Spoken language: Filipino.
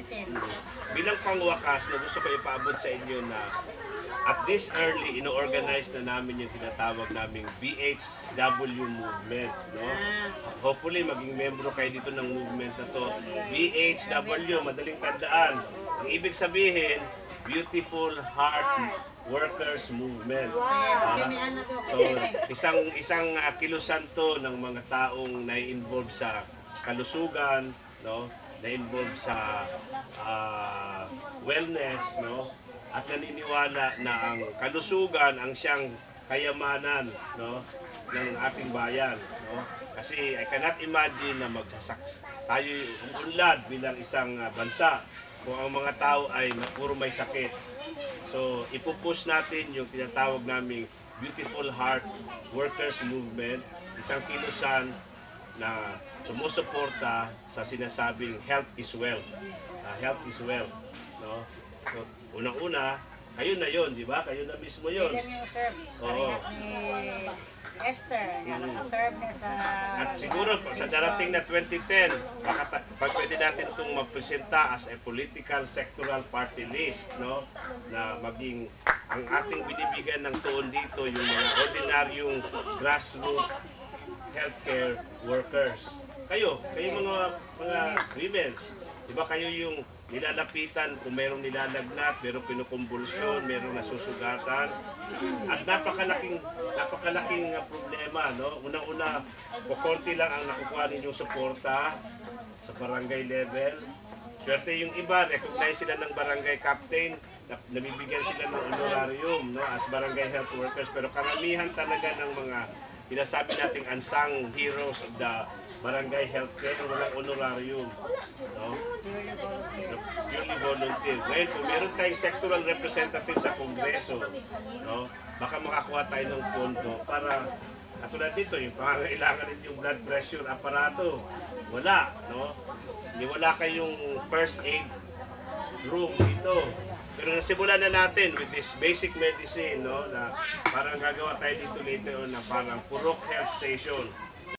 citizen. Bilang pangwakas na gusto ko ipaabot sa inyo na at this early, ino-organize na namin yung tinatawag naming BHW movement. No? Hopefully, maging membro kayo dito ng movement na to. BHW, madaling tandaan. Ang ibig sabihin, Beautiful Heart Workers Movement. So, isang kilusan to ng mga taong na-involve sa kalusugan, no? Na-involve sa wellness, no? At naniniwala na ang kalusugan ang siyang kayamanan, no, ng ating bayan, no? Kasi I cannot imagine na tayo umunlad bilang isang bansa kung ang mga tao ay puro may sakit. So ipupush natin yung tinatawag naming Beautiful Heart Workers Movement, isang kilusan na sumusuporta sa sinasabing health is wealth. Health is wealth, no? So, unang-una, kayo na yon, di ba? Kayo na mismo yon. Ilan yung serve? Parehas ni Esther, nakaserve niya sa... At siguro sa darating na 2010, baka pwede natin itong magpresenta as a political sectoral party list, no? Na maging ang ating binibigyan ng tuon dito yung mga ordinaryong grassroots healthcare workers. Kayo mga women, di ba kayo yung nilalapitan kung mayroong nilalagnat, mayroong pinukumbulsyon, mayroong nasusugatan. At napakalaking problema, no? Unang-una, kukunti lang ang nakukuha ninyong suporta sa barangay level. Swerte yung iba, recognize sila ng barangay captain, nabibigyan sila ng honorarium, no? As barangay health workers. Pero karamihan talaga ng mga sinasabi nating unsung heroes of the barangay healthcare, walang honorarium, no? Purely volunteer. Ngayon, kung meron tayong sectoral representative sa Kongreso, no, baka makakuha tayo ng pondo para, katulad dito, yung pangangailangan din yung blood pressure aparato. Wala, no? Hindi wala kayong first aid room dito. Pero nasimulan na natin with this basic medicine, no, na parang gagawa tayo dito later on na parang Purok Health Station.